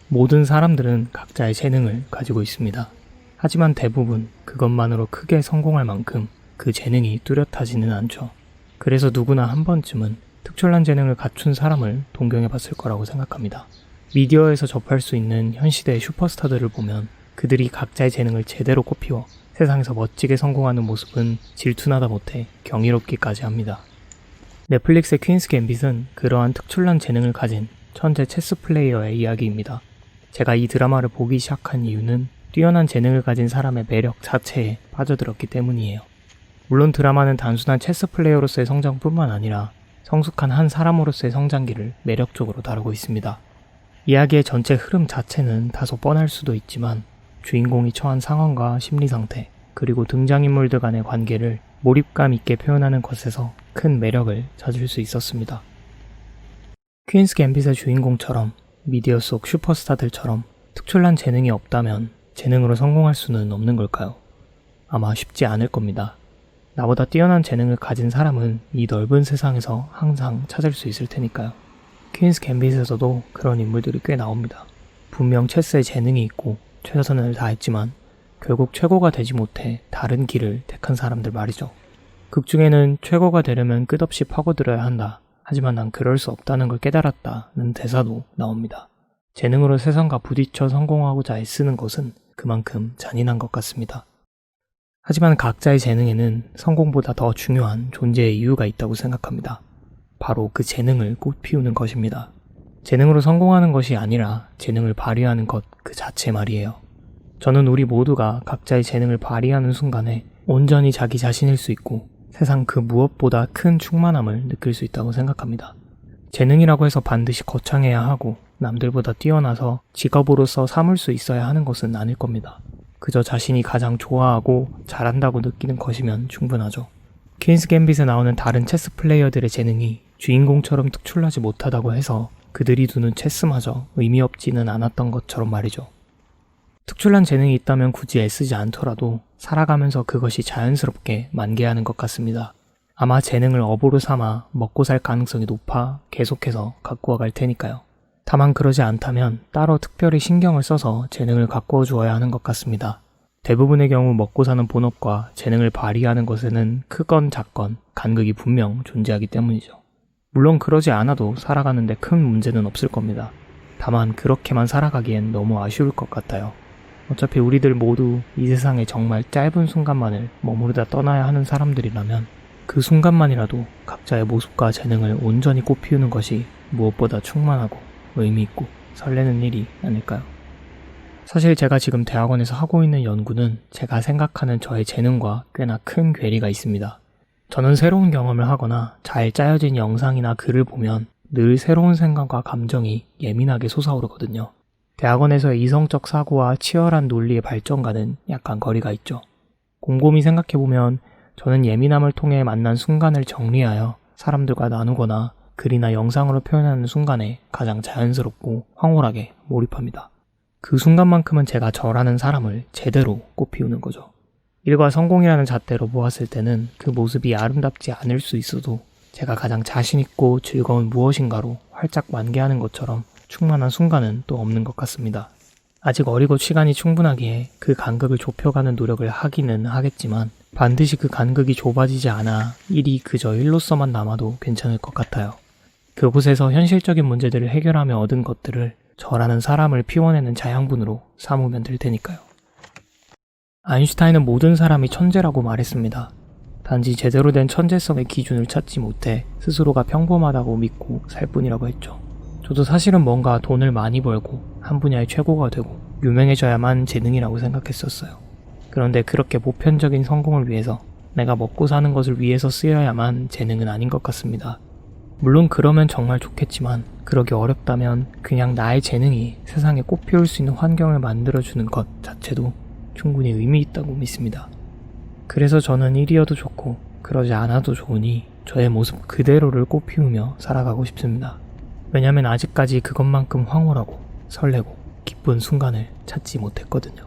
모든 사람들은 각자의 재능을 가지고 있습니다. 하지만 대부분 그것만으로 크게 성공할 만큼 그 재능이 뚜렷하지는 않죠. 그래서 누구나 한 번쯤은 특출난 재능을 갖춘 사람을 동경해봤을 거라고 생각합니다. 미디어에서 접할 수 있는 현 시대의 슈퍼스타들을 보면 그들이 각자의 재능을 제대로 꽃피워 세상에서 멋지게 성공하는 모습은 질투나다 못해 경이롭기까지 합니다. 넷플릭스의 퀸스 갬빗은 그러한 특출난 재능을 가진 천재 체스 플레이어의 이야기입니다. 제가 이 드라마를 보기 시작한 이유는 뛰어난 재능을 가진 사람의 매력 자체에 빠져들었기 때문이에요. 물론 드라마는 단순한 체스 플레이어로서의 성장뿐만 아니라 성숙한 한 사람으로서의 성장기를 매력적으로 다루고 있습니다. 이야기의 전체 흐름 자체는 다소 뻔할 수도 있지만 주인공이 처한 상황과 심리 상태, 그리고 등장인물들 간의 관계를 몰입감 있게 표현하는 것에서 큰 매력을 찾을 수 있었습니다. 퀸스 갬빗의 주인공처럼 미디어 속 슈퍼스타들처럼 특출난 재능이 없다면 재능으로 성공할 수는 없는 걸까요? 아마 쉽지 않을 겁니다. 나보다 뛰어난 재능을 가진 사람은 이 넓은 세상에서 항상 찾을 수 있을 테니까요. 퀸스 갬빗에서도 그런 인물들이 꽤 나옵니다. 분명 체스에 재능이 있고 최선을 다했지만 결국 최고가 되지 못해 다른 길을 택한 사람들 말이죠. 극 중에는 최고가 되려면 끝없이 파고들어야 한다. 하지만 난 그럴 수 없다는 걸 깨달았다는 대사도 나옵니다. 재능으로 세상과 부딪혀 성공하고자 애쓰는 것은 그만큼 잔인한 것 같습니다. 하지만 각자의 재능에는 성공보다 더 중요한 존재의 이유가 있다고 생각합니다. 바로 그 재능을 꽃피우는 것입니다. 재능으로 성공하는 것이 아니라 재능을 발휘하는 것 그 자체 말이에요. 저는 우리 모두가 각자의 재능을 발휘하는 순간에 온전히 자기 자신일 수 있고 세상 그 무엇보다 큰 충만함을 느낄 수 있다고 생각합니다. 재능이라고 해서 반드시 거창해야 하고 남들보다 뛰어나서 직업으로서 삼을 수 있어야 하는 것은 아닐 겁니다. 그저 자신이 가장 좋아하고 잘한다고 느끼는 것이면 충분하죠. 퀸스 갬빗에 나오는 다른 체스 플레이어들의 재능이 주인공처럼 특출나지 못하다고 해서 그들이 두는 체스마저 의미 없지는 않았던 것처럼 말이죠. 특출난 재능이 있다면 굳이 애쓰지 않더라도 살아가면서 그것이 자연스럽게 만개하는 것 같습니다. 아마 재능을 업으로 삼아 먹고 살 가능성이 높아 계속해서 가꾸어 갈 테니까요. 다만 그러지 않다면 따로 특별히 신경을 써서 재능을 가꾸어 주어야 하는 것 같습니다. 대부분의 경우 먹고 사는 본업과 재능을 발휘하는 것에는 크건 작건 간극이 분명 존재하기 때문이죠. 물론 그러지 않아도 살아가는데 큰 문제는 없을 겁니다. 다만 그렇게만 살아가기엔 너무 아쉬울 것 같아요. 어차피 우리들 모두 이 세상에 정말 짧은 순간만을 머무르다 떠나야 하는 사람들이라면 그 순간만이라도 각자의 모습과 재능을 온전히 꽃피우는 것이 무엇보다 충만하고 의미있고 설레는 일이 아닐까요? 사실 제가 지금 대학원에서 하고 있는 연구는 제가 생각하는 저의 재능과 꽤나 큰 괴리가 있습니다. 저는 새로운 경험을 하거나 잘 짜여진 영상이나 글을 보면 늘 새로운 생각과 감정이 예민하게 솟아오르거든요. 대학원에서의 이성적 사고와 치열한 논리의 발전과는 약간 거리가 있죠. 곰곰이 생각해보면 저는 예민함을 통해 만난 순간을 정리하여 사람들과 나누거나 글이나 영상으로 표현하는 순간에 가장 자연스럽고 황홀하게 몰입합니다. 그 순간만큼은 제가 저라는 사람을 제대로 꽃피우는 거죠. 일과 성공이라는 잣대로 보았을 때는 그 모습이 아름답지 않을 수 있어도 제가 가장 자신있고 즐거운 무엇인가로 활짝 만개하는 것처럼 충만한 순간은 또 없는 것 같습니다. 아직 어리고 시간이 충분하기에 그 간극을 좁혀가는 노력을 하기는 하겠지만 반드시 그 간극이 좁아지지 않아 일이 그저 일로서만 남아도 괜찮을 것 같아요. 그곳에서 현실적인 문제들을 해결하며 얻은 것들을 저라는 사람을 피워내는 자양분으로 삼으면 될 테니까요. 아인슈타인은 모든 사람이 천재라고 말했습니다. 단지 제대로 된 천재성의 기준을 찾지 못해 스스로가 평범하다고 믿고 살 뿐이라고 했죠. 저도 사실은 뭔가 돈을 많이 벌고 한 분야의 최고가 되고 유명해져야만 재능이라고 생각했었어요. 그런데 그렇게 보편적인 성공을 위해서 내가 먹고 사는 것을 위해서 쓰여야만 재능은 아닌 것 같습니다. 물론 그러면 정말 좋겠지만 그러기 어렵다면 그냥 나의 재능이 세상에 꽃피울 수 있는 환경을 만들어주는 것 자체도 충분히 의미 있다고 믿습니다. 그래서 저는 일이어도 좋고 그러지 않아도 좋으니 저의 모습 그대로를 꽃피우며 살아가고 싶습니다. 왜냐면 아직까지 그것만큼 황홀하고 설레고 기쁜 순간을 찾지 못했거든요.